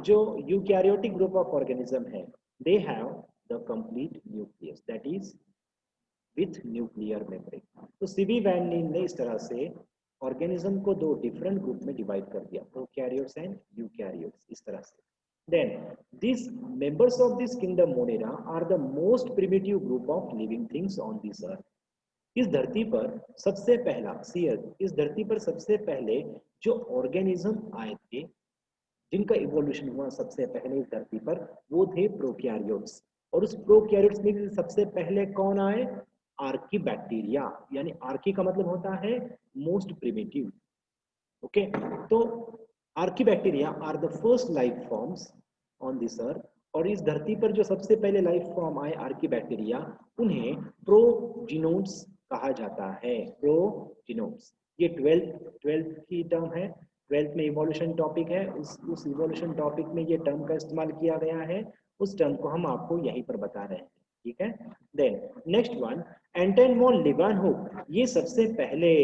जो eukaryotic group of organism है, they have the complete nucleus, that is with nuclear membrane. तो CB van ने इस तरह से ऑर्गेनिज्म को दो डिफरेंट ग्रुप में डिवाइड कर दिया, प्रोकैरियोट्स एंड यूकैरियोट्स, इस तरह से। Then these members of this kingdom Monera are the most primitive group of living things on this earth। इस धरती पर सबसे पहला सीयर, इस धरती पर सबसे पहले जो ऑर्गेनिज्म आए थे, जिनका इवोल्यूशन हुआ सबसे पहले इस धरती पर, वो थे प्रोकैरियोट्स। और उस प्रोकैरियोट्स में भी सबसे पहले कौन आए? आर्की बैक्टीरिया, यानी आर्की का मतलब होता है मोस्ट प्रिमिटिव। ओके, तो archaebacteria are the first life forms on this earth. और इस धरती पर जो सबसे पहले लाइफ फॉर्म आए आर्की बैक्टीरिया, उन्हें प्रोजिनोड्स कहा जाता है, प्रोजिनोड्स। ये ट्वेल्थ की टर्म है, ट्वेल्थ में इवोल्यूशन टॉपिक है, उस इवोल्यूशन टॉपिक में ये टर्म का इस्तेमाल किया गया है, उस टर्म को हम आपको यहीं पर बता रहे हैं, ठीक है। देन नेक्स्ट वन, एंटन वॉन लिवानहुक। ये सबसे पहले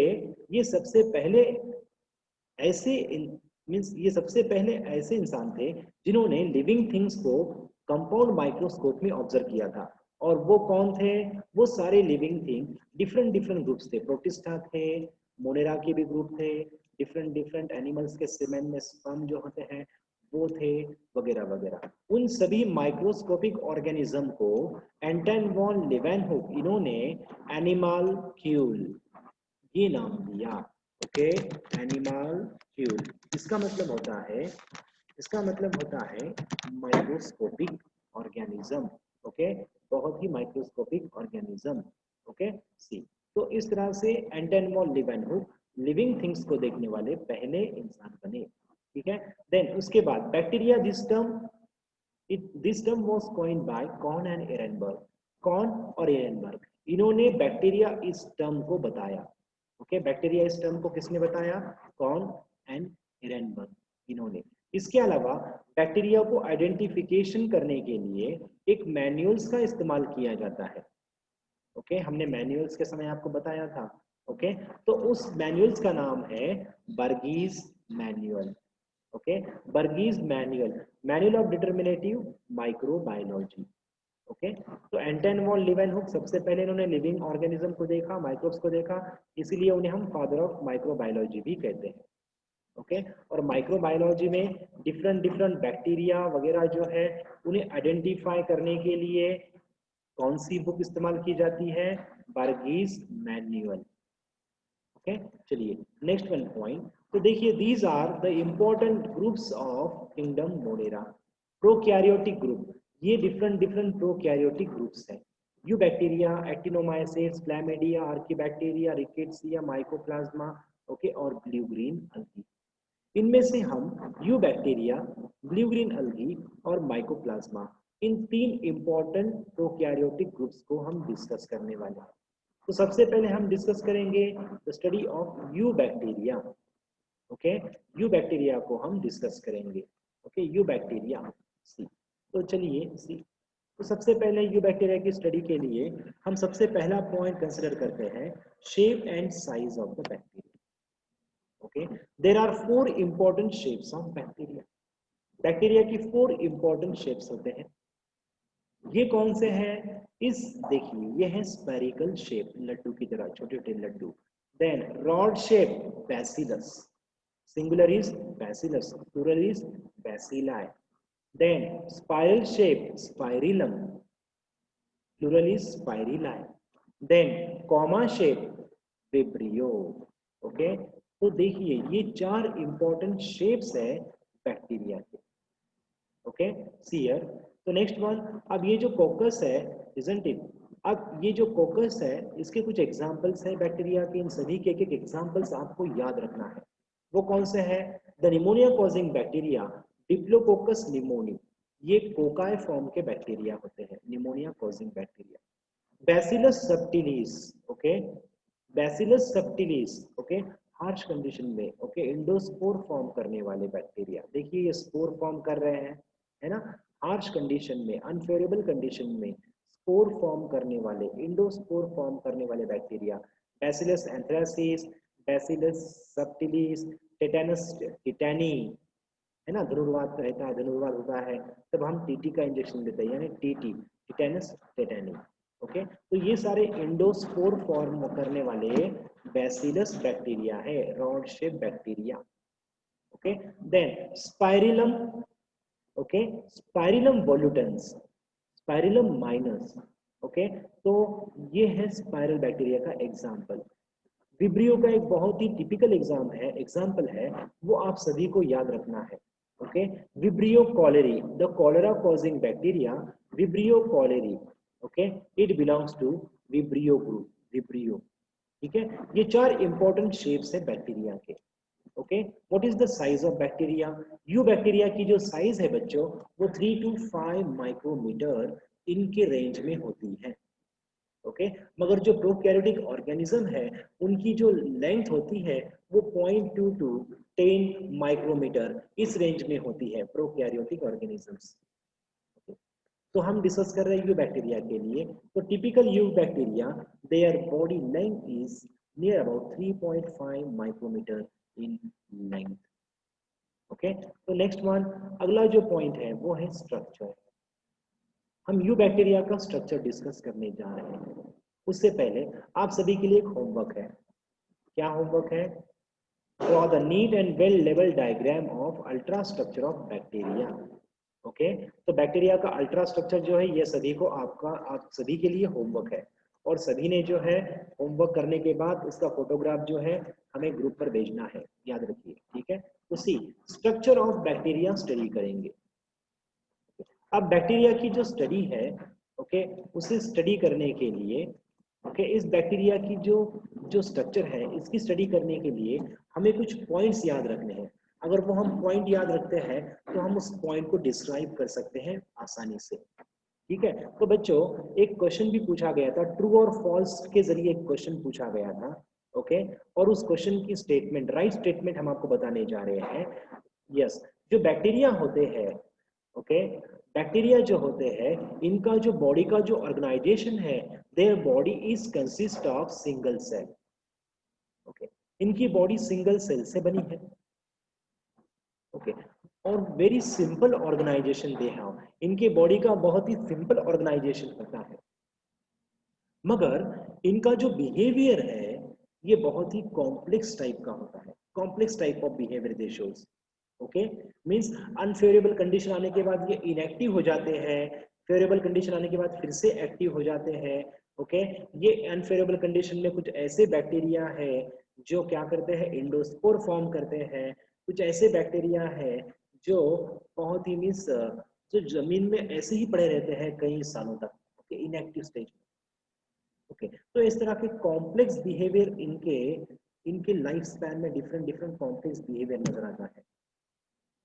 ऐसे मीन्स ये सबसे पहले ऐसे इंसान थे जिन्होंने लिविंग थिंग्स को कंपाउंड माइक्रोस्कोप में ऑब्जर्व किया था। और वो कौन थे? वो सारे living thing different different groups थे, प्रोटिस्टा थे, मोनेरा के भी ग्रुप थे, डिफरेंट डिफरेंट एनिमल्स के सीमेन में स्पर्म जो होते हैं वो थे, वगैरह वगैरह। उन सभी माइक्रोस्कोपिक ऑर्गेनिज्म को एंटन वॉन लिवेनहुक इन्होंने एनिमल क्यूल ये नाम दिया। ओके, एनिमल क्यूल, इसका मतलब होता है माइक्रोस्कोपिक ऑर्गेनिज्म। ओके, बहुत ही माइक्रोस्कोपिक ऑर्गेनिज्म। ओके, सी। तो इस तरह से एंटन वॉन लिवेनहुक लिविंग थिंग्स को देखने वाले पहले इंसान बने, ठीक है। देन उसके बाद bacteria, this term was coined by Cohn and Ehrenberg. Cohn और एरेनबर्ग इन्होंने बैक्टीरिया इस टर्म को बताया। ओके, बैक्टीरिया इस टर्म को किसने बताया? कॉर्न एंड एरेनबर्ग इन्होंने। इसके अलावा बैक्टीरिया को आइडेंटिफिकेशन करने के लिए एक मैन्युअल्स का इस्तेमाल किया जाता है। ओके, हमने मैन्युअल्स के समय आपको बताया था। ओके, तो उस मैन्युअल्स का नाम है Bergey's manual. Okay, Bergey's manual, manual of determinative microbiology. Okay, तो एंटन वॉन लिवेनहुक सबसे पहले इन्होंने लिविंग ऑर्गेनिज्म को देखा, माइक्रोब्स को देखा, इसीलिए उन्हें हम फादर ऑफ माइक्रोबायोलॉजी भी कहते हैं। ओके, और माइक्रोबायोलॉजी में डिफरेंट डिफरेंट बैक्टीरिया वगैरह जो है उन्हें आइडेंटिफाई करने के लिए कौन सी बुक इस्तेमाल की जाती है? Bergey's manual. ओके, चलिए नेक्स्ट वन पॉइंट। तो देखिए, these are the important groups of kingdom Monera. Prokaryotic group, ये डिफरेंट डिफरेंट प्रोकैरियोटिक ग्रुप्स हैं। Eubacteria, actinomycetes, chlamydia, archaebacteria, rickettsia, mycoplasma, okay, और ब्लू ग्रीन अल्गी। इनमें से हम eubacteria, blue green algae और mycoplasma, इन तीन important prokaryotic groups को हम डिस्कस करने वाले हैं। तो सबसे पहले हम डिस्कस करेंगे the study of you bacteria. Okay, you bacteria को हम डिस्कस करेंगे। ओके, यू बैक्टीरिया, सी। तो चलिए सी, तो सबसे पहले यू बैक्टीरिया की स्टडी के लिए हम सबसे पहला पॉइंट कंसिडर करते हैं shape and size of the bacteria. Okay, there are four important shapes of bacteria. Bacteria की फोर इंपॉर्टेंट शेप्स होते हैं। ये कौन से हैं? इस देखिए, ये है स्पेरिकल शेप, लड्डू की तरह, छोटे छोटे लड्डू। Then rod shape, bacillus, singular is bacillus, plural is bacilli. Then spiral shape, spirillum, plural is spirilli. Then comma shape, vibrio. Okay, तो देखिए ये चार इंपॉर्टेंट शेप्स है बैक्टीरिया के। Okay, see here. तो नेक्स्ट वन, अब ये जो कोकस है, इजंट इट, अब ये जो कोकस है इसके कुछ एग्जांपल्स हैं बैक्टीरिया के, इन सभी के एक एग्जांपल्स आपको याद रखना है। वो कौन से हैं? The pneumonia causing bacteria, diplococcus pneumoniae, ये कोकाई फॉर्म के बैक्टीरिया होते हैं, pneumonia causing bacteria. Bacillus subtilis, okay, bacillus subtilis, okay, harsh condition में, ओके, इंडोस्पोर फॉर्म करने वाले बैक्टीरिया। देखिए ये स्पोर फॉर्म कर रहे हैं, है ना, हार्श कंडीशन में, अनफेवरेबल कंडीशन में स्पोर फॉर्म करने वाले, इंडोस्पोर फॉर्म करने वाले bacteria, bacillus anthracis, bacillus subtilis, tetanus tetani, है ना, धनुर्वात रहता है, धनुर्वात होता है, तब हम टीटी का इंजेक्शन देते हैं, यानी टीटी, टिटेनस टेटेनी। ओके, तो ये सारे एंडोस्पोर फॉर्म करने वाले बैसिलस बैक्टीरिया है, rod shape bacteria. Okay, then spirillum, okay, spirillum volutans, spirillum minus. Okay, तो ये है स्पाइरल बैक्टीरिया का एग्जाम्पल। विब्रियो का एक बहुत ही टिपिकल एग्जाम्पल है, वो आप सभी को याद रखना है। Okay, vibrio cholerae, the cholera causing bacteria vibrio cholerae. Okay, it belongs to vibrio group, vibrio. ठीक है, ये चार इंपॉर्टेंट शेप्स है बैक्टीरिया के। Okay, what is the size of bacteria? Eubacteria की जो साइज है बच्चों, वो 3 to 5 माइक्रोमीटर इनके रेंज में होती है। ओके, मगर जो प्रोकैरियोटिक ऑर्गेनिज्म है, उनकी जो लेंथ होती है वो 0.2 to 10 माइक्रोमीटर इस रेंज में होती है, प्रोकैरियोटिक ऑर्गेनिजम्स। तो हम डिस्कस कर रहे हैं यू बैक्टीरिया के लिए। तो typical eubacteria, their body length is near about 3.5 micrometre in length. Okay, तो नेक्स्ट वन, अगला जो पॉइंट है वो है स्ट्रक्चर। हम यू बैक्टीरिया का स्ट्रक्चर डिस्कस करने जा रहे हैं। उससे पहले आप सभी के लिए एक होमवर्क है। क्या होमवर्क है? Draw the neat and well level diagram of ultra structure of bacteria. Okay, तो बैक्टीरिया का अल्ट्रा स्ट्रक्चर जो है, ये सभी को आप सभी के लिए होमवर्क है, और सभी ने जो है होमवर्क करने के बाद उसका फोटोग्राफ जो है हमें ग्रुप पर भेजना है, याद रखिए। ठीक है, उसी स्ट्रक्चर ऑफ बैक्टीरिया स्टडी करेंगे। अब बैक्टीरिया की जो स्टडी है, ओके, उसे स्टडी करने के लिए, ओके, इस बैक्टीरिया की जो स्ट्रक्चर है, इसकी स्टडी करने के लिए हमें कुछ पॉइंट्स याद रखने हैं। अगर वो हम पॉइंट याद रखते हैं तो हम उस पॉइंट को डिस्क्राइब कर सकते हैं आसानी से। ठीक है, तो बच्चों एक क्वेश्चन भी पूछा गया था, ट्रू और फॉल्स के जरिए एक क्वेश्चन पूछा गया था। ओके, और उस क्वेश्चन की स्टेटमेंट, राइट स्टेटमेंट हम आपको बताने जा रहे हैं। यस, जो बैक्टीरिया होते हैं, ओके, बैक्टीरिया जो होते हैं, इनका जो बॉडी का जो ऑर्गेनाइजेशन है, their body is consist of single cell. Okay, इनकी बॉडी सिंगल सेल से बनी है। ओके, और very simple organization they have, इनके बॉडी का बहुत ही सिंपल ऑर्गेनाइजेशन होता है, मगर इनका जो बिहेवियर है ये बहुत ही कॉम्प्लेक्स टाइप का होता है। Complex type of behaviour they shows. Okay, means unfavourable condition आने के बाद ये इनएक्टिव हो जाते हैं, फेवरेबल कंडीशन आने के बाद फिर से एक्टिव हो जाते हैं। ओके, ये अनफेवरेबल कंडीशन में कुछ ऐसे बैक्टीरिया है जो क्या करते हैं, एंडोस्पोर फॉर्म करते हैं। कुछ ऐसे बैक्टीरिया है जो बहुत ही मींस जो जमीन में ऐसे ही पड़े रहते हैं कई सालों तक, ओके, इनएक्टिव स्टेज में। ओके, तो इस तरह के कॉम्प्लेक्स बिहेवियर इनके इनके लाइफ स्पैन में डिफरेंट डिफरेंट कॉम्प्लेक्स बिहेवियर नजर आता है।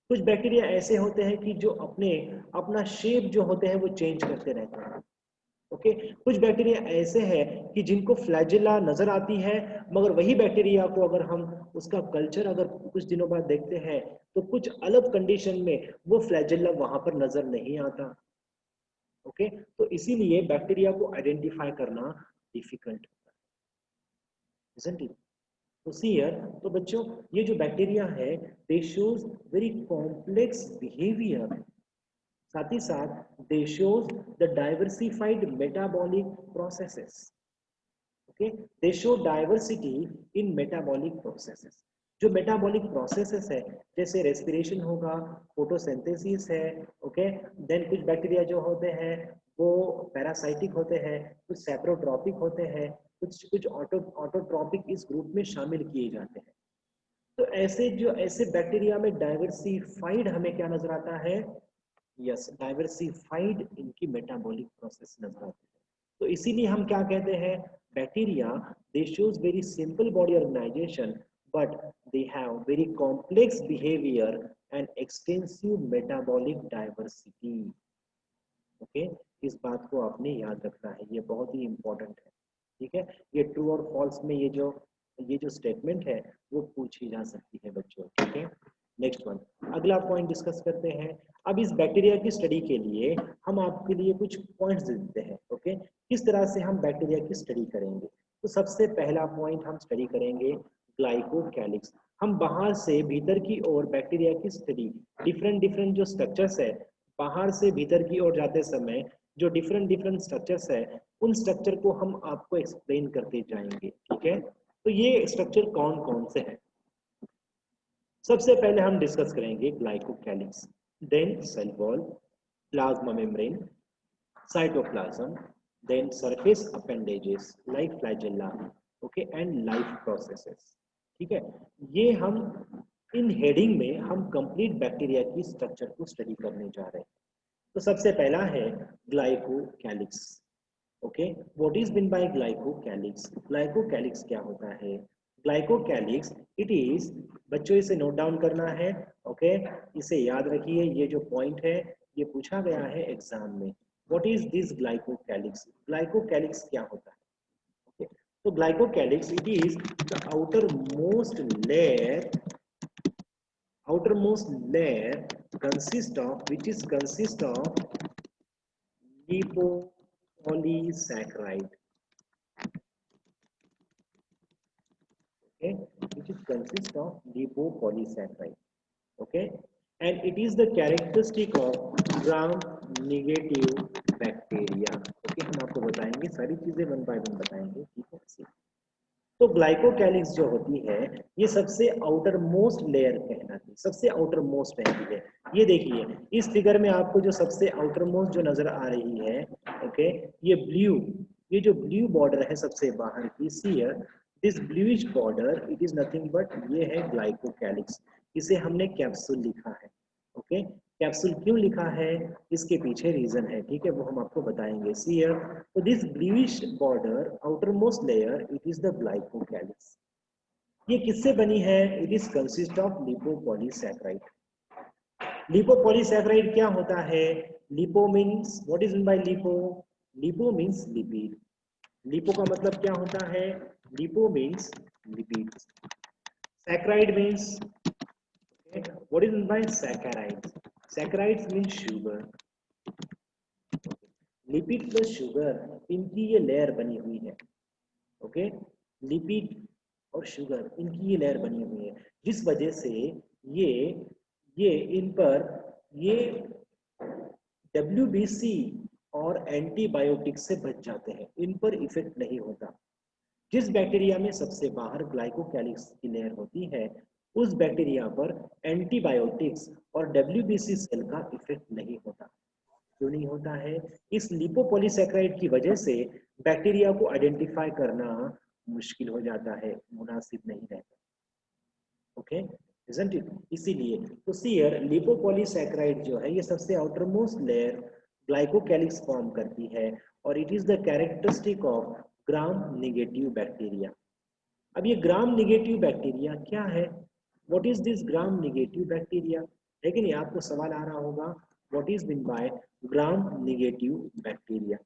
कुछ बैक्टीरिया ऐसे होते हैं कि जो अपना शेप जो होते हैं वो चेंज करते रहते हैं। ओके, कुछ बैक्टीरिया ऐसे हैं कि जिनको फ्लैजिला नजर आती है, मगर वही बैक्टीरिया को अगर हम उसका कल्चर अगर कुछ दिनों बाद देखते हैं तो कुछ अलग कंडीशन में वो फ्लैजिला वहां पर नजर नहीं आता। ओके, तो इसीलिए बैक्टीरिया को आइडेंटिफाई करना डिफिकल्ट होता है, isn't it? तो सी हियर, तो बच्चों ये जो बैक्टीरिया है, दे शोज वेरी कॉम्प्लेक्स बिहेवियर, साथ ही साथ दे shows the diversified metabolic processes. Okay, they show diversity in metabolic processes. जो मेटाबॉलिक प्रोसेसेस है, जैसे रेस्पिरेशन होगा, फोटोसिंथेसिस है। ओके, देन कुछ बैक्टीरिया जो होते हैं वो पैरासाइटिक होते हैं, कुछ सेप्रोट्रॉपिक होते हैं, कुछ कुछ ऑटोट्रॉपिक इस ग्रुप में शामिल किए जाते हैं। तो ऐसे बैक्टीरिया में डाइवर्सिफाइड हमें क्या नजर आता है? यस, डाइवर्सिफाइड इनकी मेटाबॉलिक प्रोसेस नजर आती है। तो इसीलिए हम क्या कहते हैं, bacteria they shows very simple body organization, but they have very complex behaviour and extensive metabolic diversity. Okay, इस बात को आपने याद रखना है, ये बहुत ही इंपॉर्टेंट है। ठीक है, ये ट्रू और फॉल्स में ये जो स्टेटमेंट है वो पूछी जा सकती है बच्चों। ठीक है, नेक्स्ट वन, अगला पॉइंट डिस्कस करते हैं। अब इस बैक्टीरिया की स्टडी के लिए हम आपके लिए कुछ पॉइंट्स देते हैं। ओके, किस तरह से हम बैक्टीरिया की स्टडी करेंगे। तो सबसे पहला पॉइंट हम स्टडी करेंगे ग्लाइकोकैलिक्स। हम बाहर से भीतर की ओर बैक्टीरिया की स्टडी, डिफरेंट डिफरेंट जो स्ट्रक्चर्स है, बाहर से भीतर की ओर जाते समय जो डिफरेंट डिफरेंट स्ट्रक्चर्स है, उन स्ट्रक्चर को हम आपको एक्सप्लेन करते जाएंगे, ठीक है। तो ये स्ट्रक्चर कौन कौन से हैं? सबसे पहले हम डिस्कस करेंगे glycocalyx, then cell wall, plasma membrane, cytoplasm, then surface appendages like flagella, okay, and life processes, ठीक है। ये हम इन हेडिंग में हम कंप्लीट बैक्टीरिया की स्ट्रक्चर को स्टडी करने जा रहे हैं। तो सबसे पहला है glycocalyx, okay. What is mean bye glycocalyx? Glycocalyx क्या होता है? ग्लाइकोकैलिक्स इट इज, बच्चों इसे नोट डाउन करना है, ओके। इसे याद रखिए, ये जो पॉइंट है ये पूछा गया है एग्जाम में। What is this glycocalyx? Glycocalyx क्या होता है? ओके, तो glycocalyx it is the outermost layer consist of, which is consist of lipopolysaccharide, okay, which is consist of lipopolysaccharide, okay, and it is the characteristic of gram negative bacteria, okay। हम आपको बताएंगे सारी चीजें one by one बताएंगे, ठीक है। तो glycocalyx जो होती है ये सबसे आउटर मोस्ट लेयर कहलाती है, सबसे आउटर मोस्ट रहती है। ये देखिए इस फिगर में आपको जो सबसे आउटर मोस्ट जो नजर आ रही है, ओके, ये ब्लू, ये जो ब्लू बॉर्डर है सबसे बाहर की, see here this bluish border, it is nothing but ये है ग्लाइकोकैलिक्स। इसे हमने कैप्सूल लिखा है, ओके। कैप्सूल क्यों लिखा है, इसके पीछे रीजन है, ठीक है, वो हम आपको बताएंगे। See here, so this bluish border outermost layer, it is the glycocalyx। ये किससे बनी है? It is consist of lipopolysaccharide। लिपोपॉलीसैकेराइड क्या होता है? Lipo means, what is mean by lipo? Lipo means lipid. Lipo का मतलब क्या होता है? Lipo means lipid. Saccharide means, what is mean by saccharide? Saccharides mean sugar. Lipid plus sugar, इनकी ये लेयर बनी हुई है, ओके। लिपिड और शुगर, इनकी ये लेयर बनी हुई है, जिस वजह से ये ये इन पर ये WBC और एंटीबायोटिक से बच जाते हैं, इन पर इफेक्ट नहीं होता। जिस बैक्टीरिया में सबसे बाहर ग्लाइकोकैलिक्स की लेयर होती है, उस बैक्टीरिया पर एंटीबायोटिक्स और WBC सेल का इफेक्ट नहीं होता। क्यों नहीं होता है? इस लिपोपॉलीसैकेराइड की वजह से बैक्टीरिया को आइडेंटिफाई करना मुश्किल हो जाता है, मुनासिब नहीं रहता, ओके, इजंट इट? इसीलिए तो सीयर लिपोपॉलीसैकेराइड जो है ये सबसे outer most layer glycocalyx form करती है, और it is the characteristic of gram negative bacteria. अब ये ग्राम नेगेटिव बैक्टीरिया क्या है? What is this gram negative bacteria? लेकिन ये आपको सवाल आ रहा होगा, what is mean bye gram negative bacteria,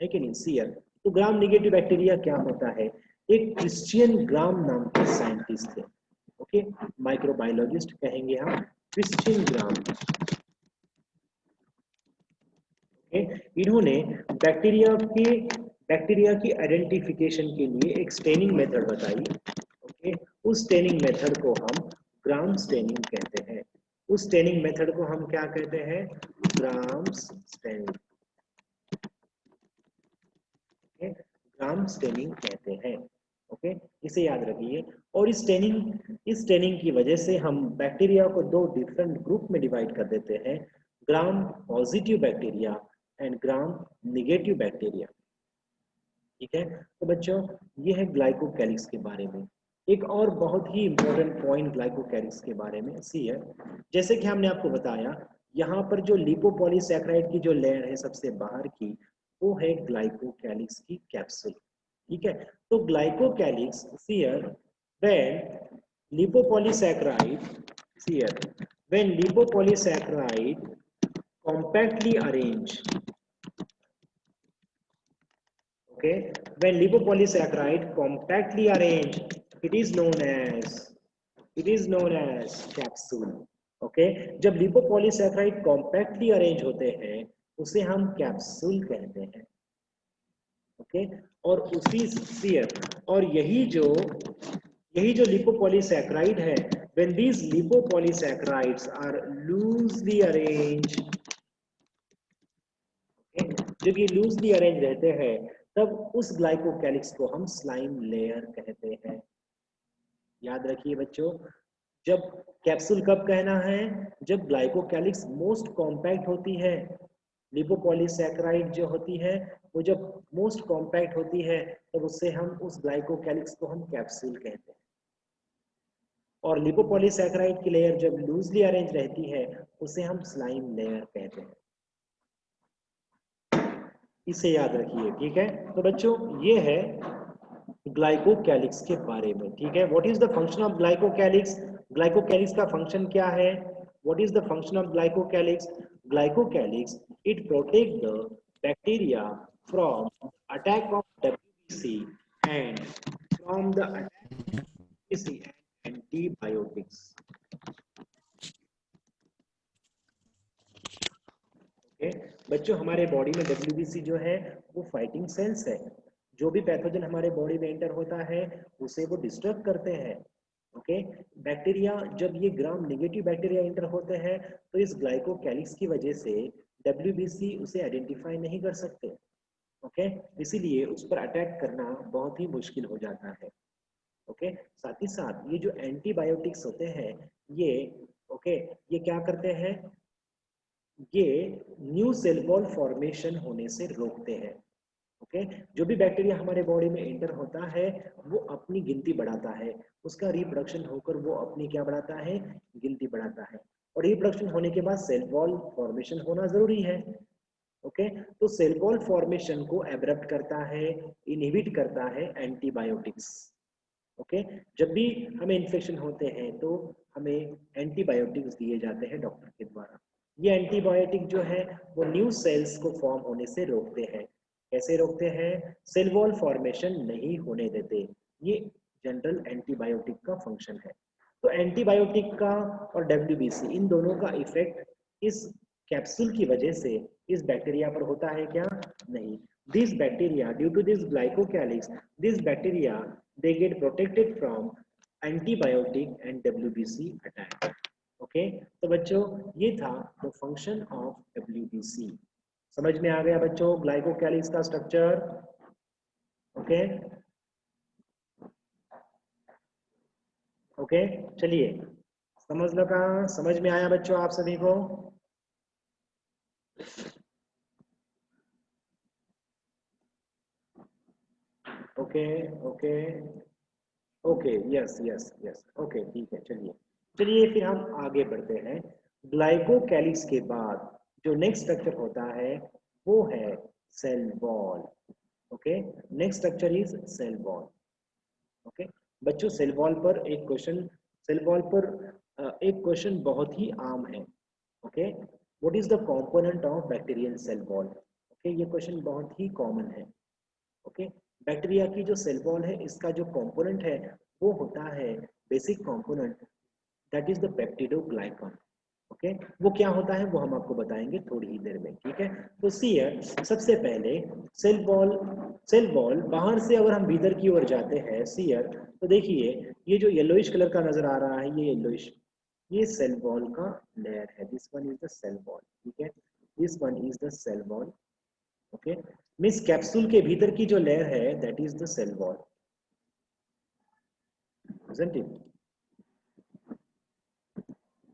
है कि नहीं? सीयर, तो ग्राम नेगेटिव बैक्टीरिया क्या होता है? एक क्रिश्चियन ग्राम नाम के साइंटिस्ट थे, ओके, माइक्रोबायोलॉजिस्ट कहेंगे हम, क्रिश्चियन ग्राम, ओके। इन्होंने बैक्टीरिया की आइडेंटिफिकेशन के लिए एक स्टेनिंग मेथड बताई, ओके। उस स्टेनिंग मेथड को हम ग्राम स्टेनिंग कहते हैं। उस स्टेनिंग मेथड को हम क्या कहते हैं? Gram staining, okay, gram staining कहते हैं, ओके, इसे याद रखिए। और इस स्टेनिंग की वजह से हम बैक्टीरिया को दो डिफरेंट ग्रुप में डिवाइड कर देते हैं, gram positive bacteria and gram negative bacteria, ठीक है। तो बच्चों ये है ग्लाइकोकैलिक्स के बारे में। एक और बहुत ही इंपॉर्टेंट पॉइंट ग्लाइकोकैलिक्स के बारे में सी है, जैसे कि हमने आपको बताया यहाँ पर जो लिपोपॉलीसैकेराइड की जो लेयर है सबसे बाहर की, वो है ग्लाइकोकैलिक्स की कैप्सूल, ठीक है। तो glycocalyx here when lipopolysaccharide, here when lipopolysaccharide compactly arranged, okay, when lipopolysaccharide compactly arranged, it is known as capsule, okay। जब लिपोपॉलीसैकेराइड कॉम्पैक्टली अरेंज होते हैं उसे हम कैप्सूल कहते हैं, ओके। और उसी सीयर, और यही जो लिपोपॉलीसैकेराइड है, when these lipopolysaccharides are loosely arranged, जब ये लूजली अरेंज रहते हैं तब उस ग्लाइकोकैलिक्स को हम स्लाइम लेयर कहते हैं। याद रखिए बच्चों, जब कैप्सूल कब कहना है, जब ग्लाइकोकैलिक्स मोस्ट कॉम्पैक्ट होती है, लिपोपॉलीसैकेराइड जो होती है वो जब मोस्ट कॉम्पैक्ट होती है तब उससे हम उस ग्लाइकोकैलिक्स को हम कैप्सूल कहते हैं। और लिपोपॉलीसैकेराइड की लेयर जब लूजली अरेंज रहती है उसे हम स्लाइम लेयर कहते हैं। इसे याद रखिए, ठीक है। तो बच्चों ये है ग्लाइकोकैलिक्स के बारे में, ठीक है। What is the function of glycocalyx? Glycocalyx का फंक्शन क्या है? What is the function of glycocalyx? Glycocalyx it protect the bacteria from attack of WBC and from the attack of WBC and antibiotics. बच्चों हमारे body में WBC जो है वो fighting sales है, जो भी पैथोजन हमारे बॉडी में एंटर होता है उसे वो डिस्टर्ब करते हैं। ओके, बैक्टीरिया जब ये ग्राम नेगेटिव बैक्टीरिया एंटर होते हैं तो इस ग्लाइकोकैलिक्स की वजह से WBC उसे आइडेंटिफाई नहीं कर सकते। ओके, इसीलिए उस पर अटैक करना बहुत ही मुश्किल हो जाता है। ओके, साथ ही साथ ये जो एंटीबायोटिक्स होते हैं ये ये क्या करते हैं, ये न्यू सेल वॉल फॉर्मेशन होने से रोकते हैं। ओके, जो भी बैक्टीरिया हमारे बॉडी में एंटर होता है वो अपनी गिनती बढ़ाता है, उसका रिप्रोडक्शन होकर वो अपनी क्या बढ़ाता है, गिनती बढ़ाता है। और रिप्रोडक्शन होने के बाद सेल वॉल फॉर्मेशन होना जरूरी है। ओके, तो सेल वॉल फॉर्मेशन को एब्रप्ट करता है, इनहिबिट करता है एंटीबायोटिक्स। ओके, जब भी हमें इन्फेक्शन होते हैं तो हमें एंटीबायोटिक्स दिए जाते हैं डॉक्टर के द्वारा। ये एंटीबायोटिक जो है वो न्यू सेल्स को फॉर्म होने से रोकते हैं। कैसे रोकते हैं? सेल वॉल फॉर्मेशन नहीं होने देते। ये जनरल एंटीबायोटिक का फंक्शन है। तो एंटीबायोटिक का और WBC इन दोनों का इफेक्ट इस कैप्सूल की वजह से इस बैक्टीरिया पर होता है क्या? नहीं। This bacteria due to this glycocalyx, this bacteria they get protected from antibiotic and WBC attack. Okay, तो बच्चों ये था द फंक्शन ऑफ WBC। समझ में आ गया बच्चों ग्लाइकोकैलिक्स का स्ट्रक्चर? ओके ओके, चलिए समझ लगा, समझ में आया बच्चों आप सभी को? Okay okay okay, yes yes yes, okay ठीक है। चलिए चलिए फिर हम आगे बढ़ते हैं। ग्लाइकोकैलिक्स के बाद जो नेक्स्ट स्ट्रक्चर होता है वो है cell wall. Okay, next structure is cell wall. Okay बच्चों, सेल वॉल पर एक क्वेश्चन, सेल वॉल पर एक क्वेश्चन बहुत ही आम है। Okay, what is the component of bacterial cell wall? Okay, ये क्वेश्चन बहुत ही कॉमन है। ओके, बैक्टीरिया की जो सेल वॉल है इसका जो कंपोनेंट है वो होता है basic component, that is the peptidoglycan. Okay, वो क्या होता है वो हम आपको बताएंगे थोड़ी ही देर में, ठीक है। तो सी हियर, सबसे पहले सेल वॉल बाहर से अगर हम भीतर की ओर जाते हैं, सी हियर, तो देखिए ये जो येलोइश कलर का नजर आ रहा है, ये येलोइश, ये सेल वॉल का लेयर है। This one is the cell wall, ठीक है, this one is the cell wall. Okay, मिस कैप्सूल के भीतर की जो लेयर है that is the cell wall, isn't it?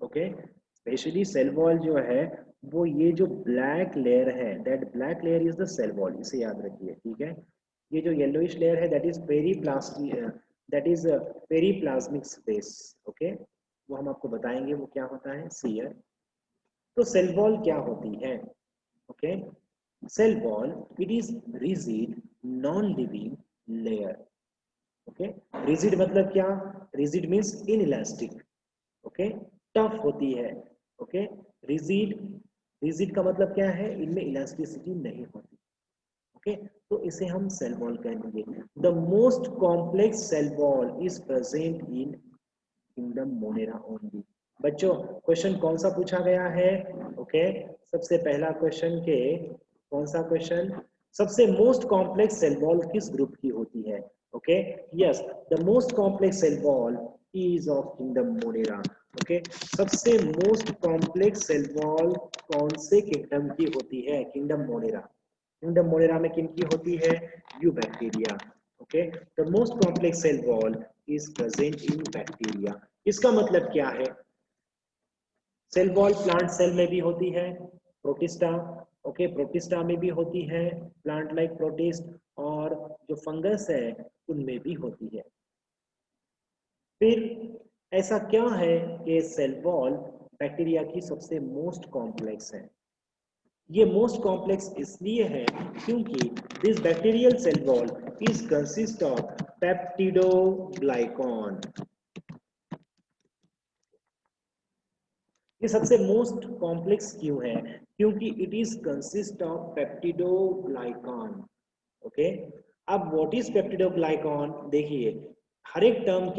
Okay, specially cell wall जो है वो ये जो ब्लैक लेयर है, that black layer is the cell wall, इसे याद रखिए, ठीक है। ये जो येलोइश लेयर है that is पेरीप्लास्टिक, that is periplasmic space. Okay, वो हम आपको बताएंगे वो क्या होता है। सी हियर, तो सेल वॉल क्या होती है? Okay, cell wall it is rigid non living layer. Okay, rigid मतलब क्या? Rigid means inelastic. Okay, tough होती है। ओके, रिजिड, रिजिड का मतलब क्या है? इनमें इलास्टिसिटी नहीं होती। ओके, तो इसे हम सेल वॉल कहेंगे। The most complex cell wall is present in kingdom Monera only. बच्चों क्वेश्चन कौन सा पूछा गया है? ओके, सबसे पहला क्वेश्चन के, कौन सा क्वेश्चन? सबसे मोस्ट कॉम्प्लेक्स सेल वॉल किस ग्रुप की होती है? Okay yes the most complex cell wall is of kingdom Monera okay सबसे मोस्ट कॉम्प्लेक्स सेल वॉल कौन से किंगडम की होती है किंगडम मोनेरा में किनकी होती है eubacteria okay the most complex cell wall is present in bacteria इसका मतलब क्या है सेल वॉल प्लांट सेल में भी होती है प्रोटिस्टा ओके प्रोटिस्टा में भी होती है प्लांट लाइक प्रोटिस्ट और जो फंगस है उनमें भी होती है फिर ऐसा क्या है कि सेल वॉल बैक्टीरिया की सबसे मोस्ट कॉम्प्लेक्स है ये मोस्ट कॉम्प्लेक्स इसलिए है क्योंकि this bacterial cell wall is consist of peptidoglycan ये सबसे मोस्ट कॉम्प्लेक्स क्यों है क्योंकि it is consist of peptidoglycan okay अब व्हाट इज पेप्टिडोग्लाइकॉन देखिए हर एक टर्म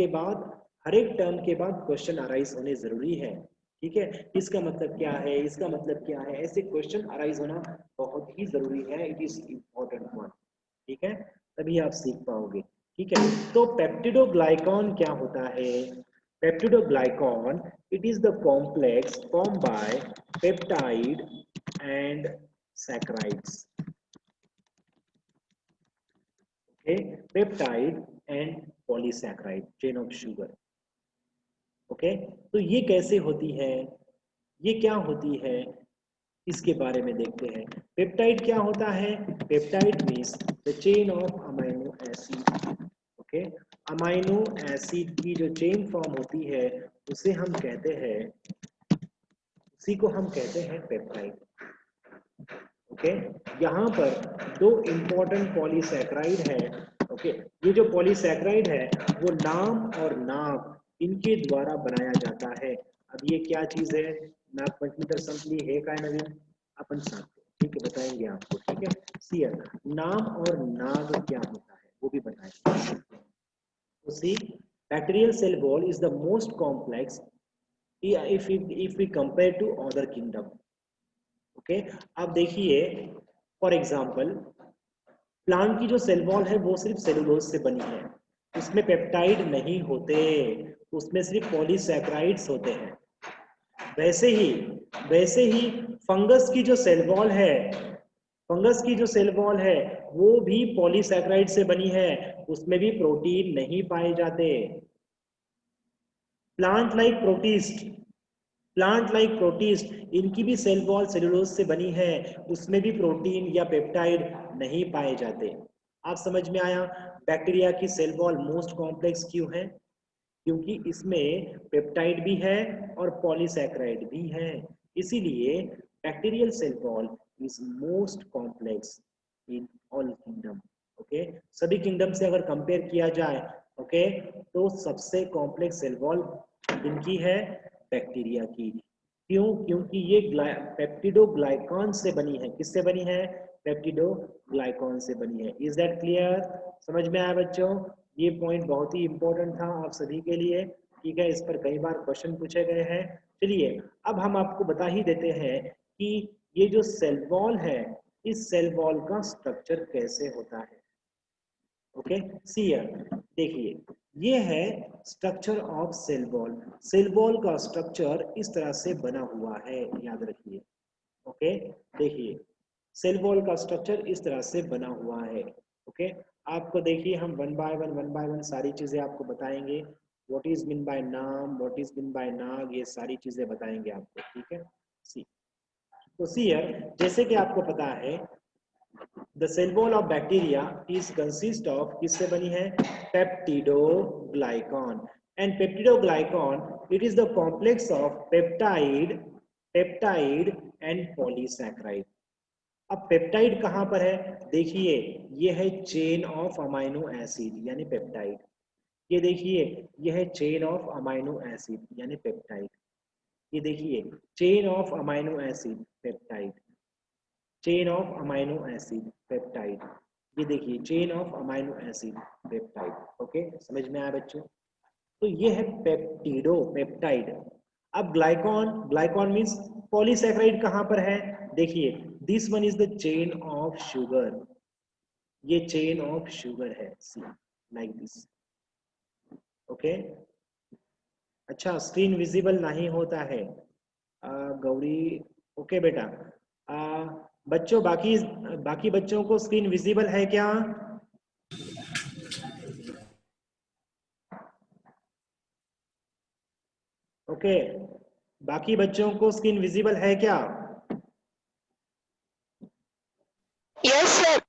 के बाद क्वेश्चन अराइज होने जरूरी है ठीक है इसका मतलब क्या है इसका मतलब क्या है ऐसे क्वेश्चन अराइज होना बहुत ही जरूरी है इट इज इम्पोर्टेंट वन ठीक है तभी आप सीख पाओगे ठीक है तो पेप्टिडोग्लाइकॉन क्या होता है पेप्टिडोग्लाइकॉन it is the complex formed by peptide and saccharides okay peptide and polysaccharide chain of sugar okay तो ये कैसे होती है ये क्या होती है इसके बारे में देखते हैं पेप्टाइड क्या होता है peptide means the chain of amino acid okay amino acid की जो चेन फॉर्म होती है उसे हम कहते हैं उसी को हम कहते हैं पेप्टाइड ओके यहाँ पर दो इंपॉर्टेंट पॉलीसैकराइड है ओके ये जो पॉलीसैकराइड है वो नाम और नाक इनके द्वारा बनाया जाता है अब ये क्या चीज है नाक पंचमीतर संपली है काय नवीन अपन साथ ठीक है बताएंगे आपको ठीक है सियर नाम और नाग क्या होता है वो भी बताएंगे तो see bacterial cell wall is the most complex if we compare to other kingdom okay अब देखिए फॉर एग्जांपल प्लांट की जो सेल वॉल है वो सिर्फ सेलुलोज से बनी है उसमें पेप्टाइड नहीं होते उसमें सिर्फ पॉलीसैकराइड्स होते हैं वैसे ही फंगस की जो सेल वॉल है फंगस की जो सेल वॉल है वो भी पॉलीसैकराइड से बनी है उसमें भी प्रोटीन नहीं पाए जाते प्लांट लाइक प्रोटिस्ट इनकी भी सेल वॉल सेलुलोज से बनी है उसमें भी प्रोटीन या पेप्टाइड नहीं पाए जाते आप समझ में आया बैक्टीरिया की सेल वॉल मोस्ट कॉम्प्लेक्स क्यों है क्योंकि इसमें पेप्टाइड भी है और पॉलीसैकराइड भी है इसीलिए bacterial cell wall is most complex in all kingdom okay सभी किंगडम से अगर कंपेयर किया जाए ओके तो सबसे कॉम्प्लेक्स सेल वॉल इनकी है बैक्टीरिया की क्यों क्योंकि ये पेप्टिडोग्लाइकॉन से बनी है किससे बनी है पेप्टिडोग्लाइकॉन से बनी है इज दैट क्लियर समझ में आया बच्चों ये पॉइंट बहुत ही इंपॉर्टेंट था आप सभी के लिए ठीक है इस पर कई बार क्वेश्चन पूछे गए हैं चलिए अब हम आपको बता ही देते हैं कि ये जो सेल वॉल है इस सेल वॉल का स्ट्रक्चर कैसे होता है ओके सी देखिए ये है स्ट्रक्चर ऑफ सेल वॉल का स्ट्रक्चर इस तरह से बना हुआ है याद रखिए ओके देखिए सेल वॉल का स्ट्रक्चर इस तरह से बना हुआ है ओके आपको देखिए हम वन बाय वन सारी चीजें आपको बताएंगे व्हाट इज मीन बाय नाम व्हाट इज मीन बाय नाग ये सारी चीजें बताएंगे आपको ठीक है सी तो सी जैसे कि आपको पता है the cell wall of bacteria is consist of किससे बनी है peptidoglycan and peptidoglycan it is the complex of peptide and polysaccharide अब पेप्टाइड कहां पर है देखिए ये है चेन ऑफ अमाइनो एसिड यानी पेप्टाइड ये देखिए ये है चेन ऑफ अमाइनो एसिड यानी पेप्टाइड ये देखिए chain of amino acid peptide chain of amino acid peptide ये देखिए chain of amino acid peptide okay समझ में आया बच्चों तो ये है पेप्टाइड अब ग्लाइकॉन मींस पॉलीसैकराइड कहां पर है देखिए this one is the chain of sugar ये चेन ऑफ शुगर है सी लाइक दिस। ओके, अच्छा स्क्रीन विजिबल नहीं होता है गौरी। ओके बेटा, बच्चों बाकी बाकी बच्चों को स्क्रीन विजिबल है क्या? ओके, बाकी बच्चों को स्क्रीन विजिबल है क्या? Yes sir.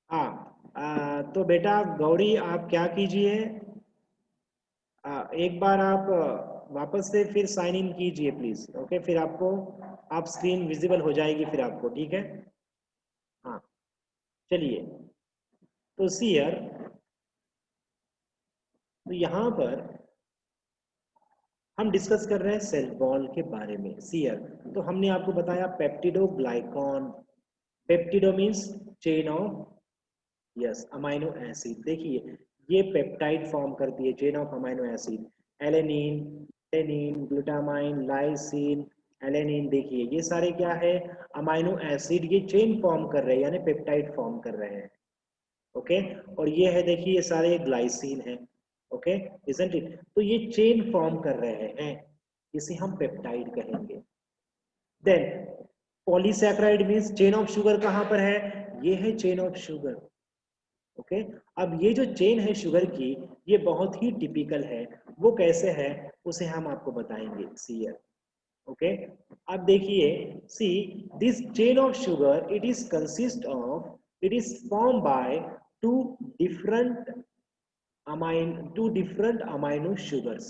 हाँ, तो बेटा गौरी आप क्या कीजिए, एक बार आप वापस से फिर साइन इन कीजिए प्लीज। ओके, फिर आपको आप स्क्रीन विजिबल हो जाएगी फिर आपको, ठीक है। हाँ चलिए, तो सी हियर, तो यहाँ पर हम डिस्कस कर रहे हैं सेल वॉल के बारे में। सी हियर, तो हमने आपको बताया peptidoglycan. Peptido means chain of, yes, amino acid. देखिए ये पेप्टाइड फॉर्म करती है, chain of amino acid. Alanine, alanine, glutamine, lysine, alanine, देखिए ये सारे क्या है, अमाइनो एसिड, ये चेन फॉर्म कर रहे हैं यानी पेप्टाइड फॉर्म कर रहे हैं। ओके, और ये है देखिए ये सारे ग्लाइसिन है। ओके, इजंट इट, तो ये चेन फॉर्म कर रहे हैं, इसे हम पेप्टाइड कहेंगे। Then polysaccharide means chain of sugar कहां पर है, ये है चेन ऑफ शुगर। ओके, अब ये जो चेन है शुगर की, ये बहुत ही टिपिकल है। वो कैसे है उसे हम आपको बताएंगे। सी हियर, ओके, अब देखिए, see this chain of sugar, it is consist of, it is form by two different two different amino sugars.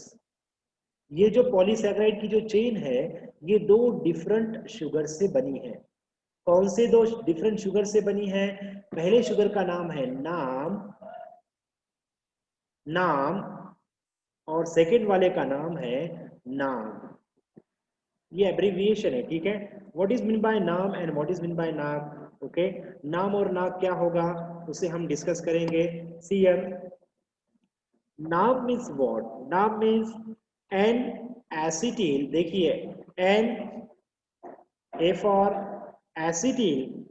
ये जो पॉलीसैकेराइड की जो चेन है, ये दो डिफरेंट शुगर से बनी है। कौन से दो डिफरेंट शुगर से बनी है? पहले शुगर का नाम है नाम, नाम, और सेकेंड वाले का नाम है नाग। ये एब्रीविएशन है, ठीक है। What is mean by NAM and what is mean by NAG? Okay, NAM और नाग क्या होगा उसे हम डिस्कस करेंगे। See here, NAM means what, NAM means N acetyl, देखिए N, A for acetyl,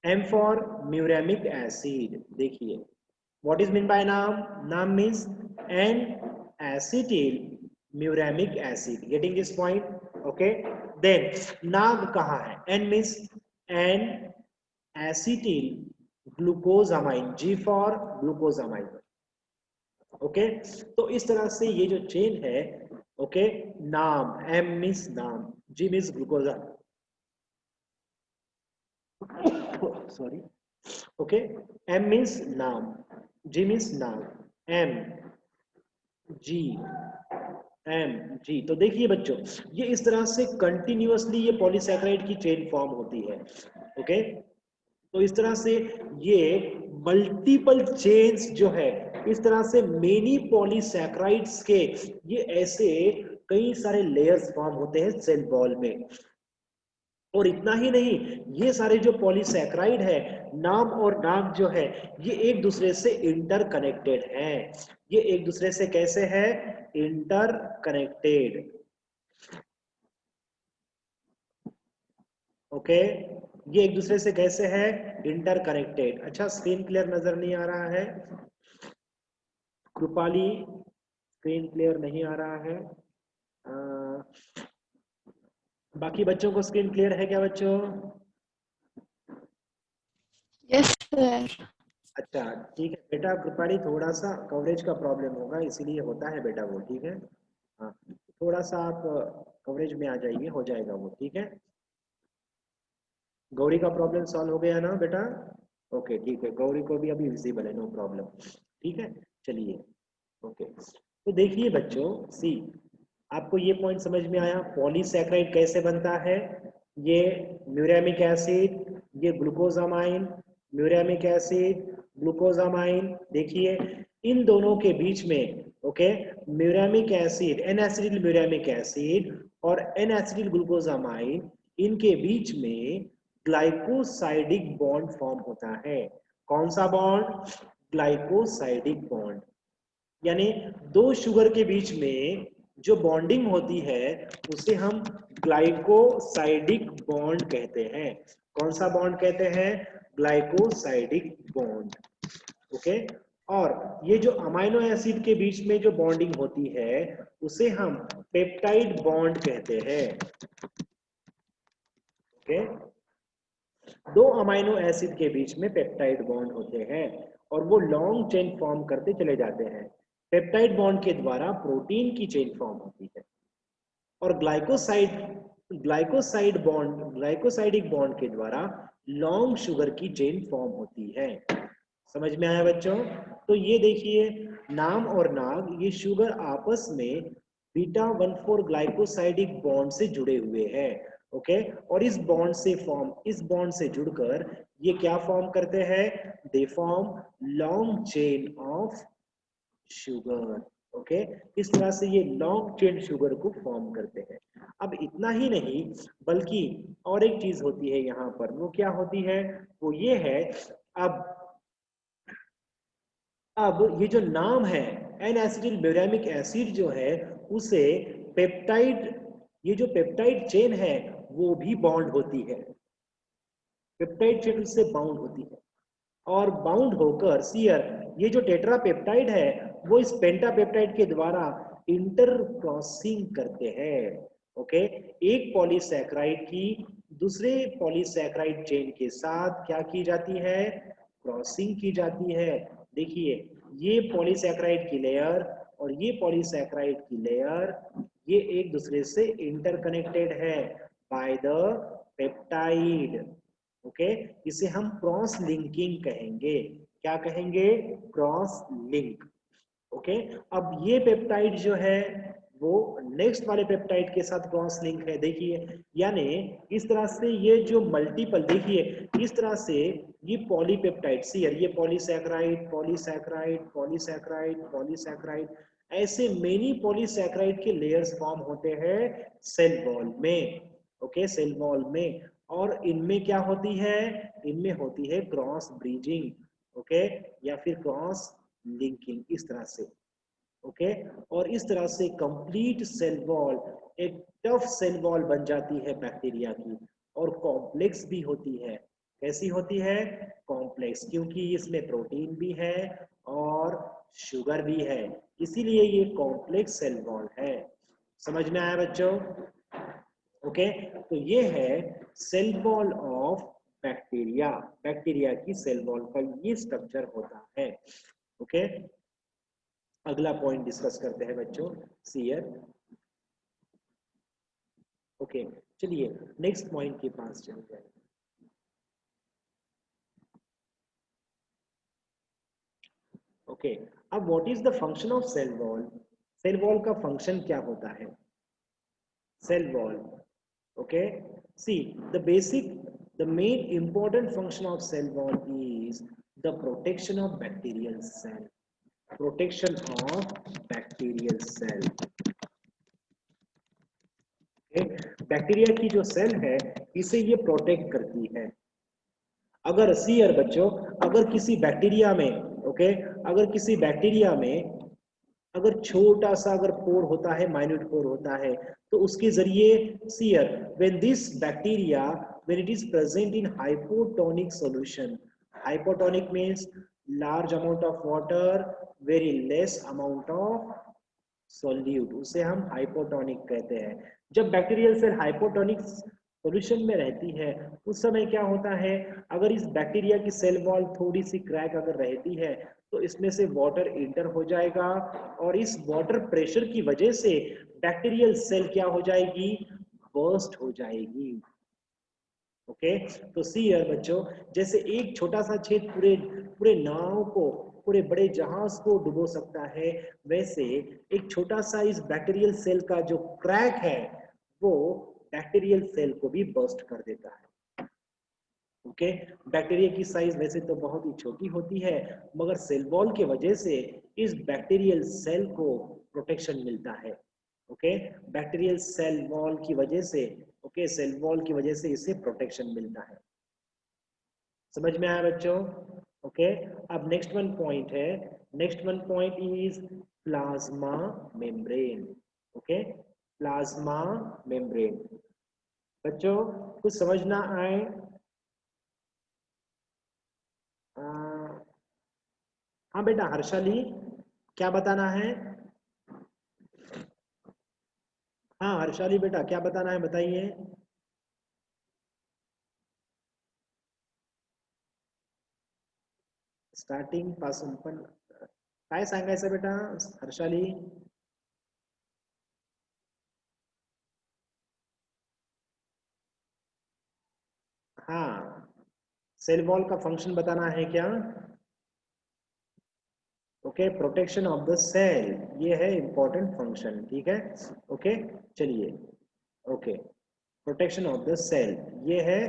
M for muramic acid. देखिए what is mean by NAM, NAM means N acetyl muramic acid, getting this point? Okay, then NAG कहाँ है, N means N acetyl glucosamine, G for glucosamine. Okay, तो इस तरह से ये जो chain है, ओके, नाम, M means NAM, G means glucosa, sorry, okay, M means NAM, G means NAM, M, G, M, G. तो देखिए बच्चों, ये इस तरह से कंटिन्यूअसली ये पॉलीसैकेराइड की चेन फॉर्म होती है। ओके, तो इस तरह से ये मल्टीपल चेन्स जो है, इस तरह से मेनी पॉलीसैकेराइड्स के ये ऐसे कई सारे लेयर्स फॉर्म होते हैं सेल वॉल में। और इतना ही नहीं, ये सारे जो पॉलीसैकेराइड है, नाम और नाग जो है, ये एक दूसरे से इंटरकनेक्टेड हैं। ये एक दूसरे से कैसे है, इंटरकनेक्टेड। ओके, ये एक दूसरे से कैसे है, इंटरकनेक्टेड। अच्छा स्क्रीन क्लियर नजर नहीं आ रहा है कृपाली, स्क्रीन क्लियर नहीं आ रहा है। बाकी बच्चों को स्क्रीन क्लियर है क्या बच्चों? Yes sir. अच्छा ठीक है बेटा, कृपाली थोड़ा सा कवरेज का प्रॉब्लम होगा इसीलिए होता है बेटा वो, ठीक है। हाँ, थोड़ा सा आप कवरेज में आ जाइए, हो जाएगा वो, ठीक है। गौरी का प्रॉब्लम सॉल्व हो गया ना बेटा? ओके ठीक है, गौरी को भी अभी विजिबल है, नो प्रॉब्लम, ठीक है। चलिए, ओके, तो देखिए बच्चों, सी आपको ये पॉइंट समझ में आया, पॉलीसैकेराइड कैसे बनता है, ये म्यूरेमिक एसिड, ये ग्लूकोजामाइन, म्यूरेमिक एसिड, ग्लूकोजामाइन, देखिए इन दोनों के बीच में, okay, muramic acid, N acetyl muramic acid और एन एसिडिल ग्लूकोजामाइन, इनके बीच में ग्लाइकोसाइडिक बॉन्ड फॉर्म होता है। कौन सा बॉन्ड? ग्लाइकोसाइडिक बॉन्ड, यानी दो शुगर के बीच में जो बॉन्डिंग होती है उसे हम ग्लाइकोसाइडिक बॉन्ड कहते हैं। कौन सा बॉन्ड कहते हैं? Glycosidic bond. ओके। और ये जो अमाइनो एसिड के बीच में जो बॉन्डिंग होती है उसे हम पेप्टाइड बॉन्ड कहते हैं। ओके, दो अमाइनो एसिड के बीच में पेप्टाइड बॉन्ड होते हैं और वो लॉन्ग चेन फॉर्म करते चले जाते हैं। पेप्टाइड बॉन्ड के द्वारा प्रोटीन की चेन फॉर्म होती है और ग्लाइकोसाइडिक बॉन्ड के द्वारा लॉन्ग शुगर की चेन फॉर्म होती है। समझ में आया बच्चों? तो ये देखिए, नाम और नाग ये शुगर आपस में बीटा 1,4 ग्लाइकोसाइडिक बॉन्ड से जुड़े हुए हैं। ओके, और इस बॉन्ड से जुड़कर ये क्या फॉर्म करते हैं? They form long chain of sugar. Okay, इस तरह से ये लॉन्ग चेन शुगर को फॉर्म करते हैं। अब इतना ही नहीं बल्कि और एक चीज होती है यहाँ पर, वो क्या होती है? वो ये है, अब ये जो नाम है एन एसिटिल ब्यूटामिक एसिड जो है उसे पेप्टाइड, ये जो पेप्टाइड चेन है वो भी बॉन्ड होती है, पेप्टाइड चेन उससे बाउंड होती है और बाउंड होकर सियर ये जो टेट्रापेप्टाइड है वो इस पेंटापेप्टाइड के द्वारा इंटर क्रॉसिंग करते हैं। ओके, एक पॉलीसैकेराइड की दूसरे पॉलीसैकेराइड चेन के साथ क्या की जाती है? क्रॉसिंग की जाती है। देखिए, ये पॉलीसैकेराइड की लेयर और ये पॉलीसैकेराइड की लेयर ये एक दूसरे से इंटरकनेक्टेड है बाय द पेप्टाइड। ओके, इसे हम क्रॉस लिंकिंग कहेंगे। क्या कहेंगे? Cross link. ओके, अब ये पेप्टाइड जो है वो नेक्स्ट वाले पेप्टाइड के साथ क्रॉस लिंक है। देखिए, यानी इस तरह से ये जो मल्टीपल, देखिए इस तरह से ये पॉलीपेप्टाइड सी ये पॉलीसैकेराइड पॉलीसैकेराइड पॉलीसैकेराइड पॉलीसैकेराइड, ऐसे मेनी पॉलीसैकेराइड के लेयर्स फॉर्म होते हैं सेल वॉल में। ओके, सेल वॉल में, और इनमें क्या होती है? इनमें होती है क्रॉस ब्रीजिंग। ओके, या फिर क्रॉस लिंकिंग, इस तरह से। ओके, और इस तरह से कंप्लीट सेल वॉल एक टफ सेल वॉल बन जाती है बैक्टीरिया की, और कॉम्प्लेक्स भी होती है। कैसी होती है? कॉम्प्लेक्स, क्योंकि इसमें प्रोटीन भी है और शुगर भी है, इसीलिए ये कॉम्प्लेक्स सेल वॉल है। समझ में आया बच्चों? ओके, तो ये है cell wall of bacteria. Bacteria की सेल वॉल का ये स्ट्रक्चर होता है। ओके, अगला पॉइंट डिस्कस करते हैं बच्चों, सीयर। ओके, चलिए नेक्स्ट पॉइंट के पास चलते हैं। ओके, अब what is the function of cell wall? Cell wall का फंक्शन क्या होता है? Cell wall, okay, see the main important function of cell wall is the protection of bacterial cell. Protection of bacterial cell. Bacteria की जो cell है इसे ये protect करती है। अगर सीयर बच्चों, अगर किसी बैक्टीरिया में, ओके, अगर किसी बैक्टीरिया में अगर छोटा सा अगर पोर होता है, माइन्यूट पोर होता है, तो उसके जरिए see here when this bacteria when it is present in hypotonic solution, hypotonic means large amount of water, very less amount of solute, उसे हम हाइपोटोनिक कहते हैं। जब बैक्टीरियल सेल हाइपोटोनिक सॉल्यूशन में रहती है उस समय क्या होता है? अगर इस बैक्टीरिया की सेल वॉल थोड़ी सी क्रैक अगर रहती है तो इसमें से वाटर इंटर हो जाएगा और इस वाटर प्रेशर की वजह से बैक्टीरियल सेल क्या हो जाएगी? बर्स्ट हो जाएगी। ओके, तो सी यार बच्चों, जैसे एक छोटा सा छेद पूरे पूरे नाव को, पूरे बड़े जहाज को डुबो सकता है, वैसे एक छोटा सा इस बैक्टीरियल सेल का जो क्रैक है वो बैक्टीरियल सेल को भी बर्स्ट कर देता है। ओके, बैक्टीरिया की साइज वैसे तो बहुत ही छोटी होती है, मगर सेल वॉल की वजह से इस बैक्टीरियल सेल को प्रोटेक्शन मिलता है। ओके, बैक्टीरियल सेल वॉल की वजह से, ओके, सेल वॉल की वजह से इसे प्रोटेक्शन मिलता है। समझ में आया बच्चों? ओके, अब नेक्स्ट वन पॉइंट है, next one point is plasma membrane. Okay, plasma membrane. बच्चों कुछ समझ ना आए हाँ बेटा हर्षाली, क्या बताना है? हाँ हर्षाली बेटा, क्या बताना है बताइए। स्टार्टिंग पासून पण काय सांगायचं बेटा हर्षाली? हाँ, सेल वॉल का फंक्शन बताना है क्या? Okay, protection of the cell, ये है इंपॉर्टेंट फंक्शन, ठीक है। ओके, चलिए। Okay, protection of the cell, ये है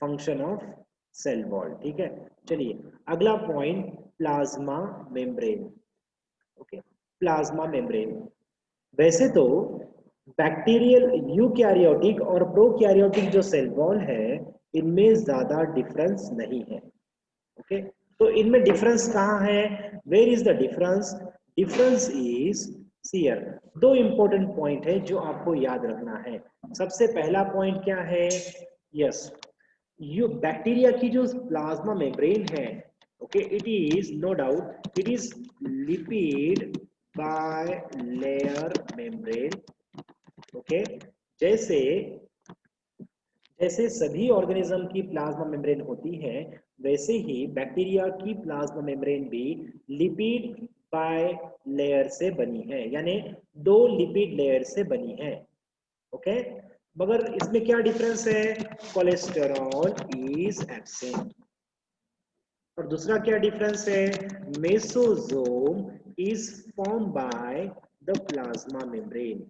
फंक्शन ऑफ सेल वॉल, ठीक है। चलिए अगला point, plasma membrane. Okay, plasma membrane. वैसे तो बैक्टीरियल यूकैरियोटिक और प्रोकैरियोटिक जो सेल वॉल है, इनमें ज्यादा डिफरेंस नहीं है। ओके, तो इनमें डिफरेंस कहाँ है? Where is the difference? Difference is here. दो इंपॉर्टेंट पॉइंट है जो आपको याद रखना है। सबसे पहला पॉइंट क्या है? यस, यू बैक्टीरिया की जो प्लाज्मा मेम्ब्रेन है, okay, it is no doubt it is lipid bilayer membrane. Okay, जैसे जैसे सभी ऑर्गेनिज्म की प्लाज्मा मेम्ब्रेन होती है, वैसे ही बैक्टीरिया की प्लाज्मा मेम्ब्रेन भी लिपिड बाय लेयर से बनी है, यानी दो लिपिड लेयर से बनी है। ओके, मगर इसमें क्या डिफरेंस है? Cholesterol is absent. और दूसरा क्या डिफरेंस है? Mesosome is form by the plasma membrane.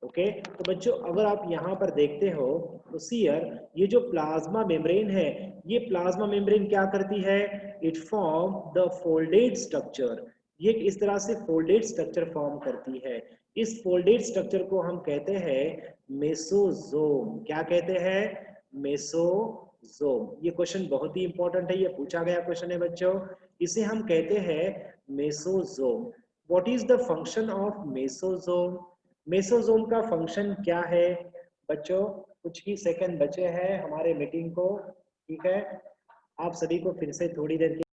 Okay, तो बच्चों अगर आप यहाँ पर देखते हो तो सीयर, ये जो प्लाज्मा मेम्ब्रेन है, ये प्लाज्मा मेम्ब्रेन क्या करती है? It form the folded structure. ये इस तरह से फोल्डेड स्ट्रक्चर फॉर्म करती है। इस फोल्डेड स्ट्रक्चर को हम कहते हैं मेसोजोम। क्या कहते हैं? मेसोजोम। ये क्वेश्चन बहुत ही इंपॉर्टेंट है, ये पूछा गया क्वेश्चन है बच्चों। इसे हम कहते हैं mesosome. What is the function of mesosome? Mesosome का फंक्शन क्या है? बच्चों कुछ ही सेकंड बचे हैं हमारे मीटिंग को, ठीक है। आप सभी को फिर से थोड़ी देर के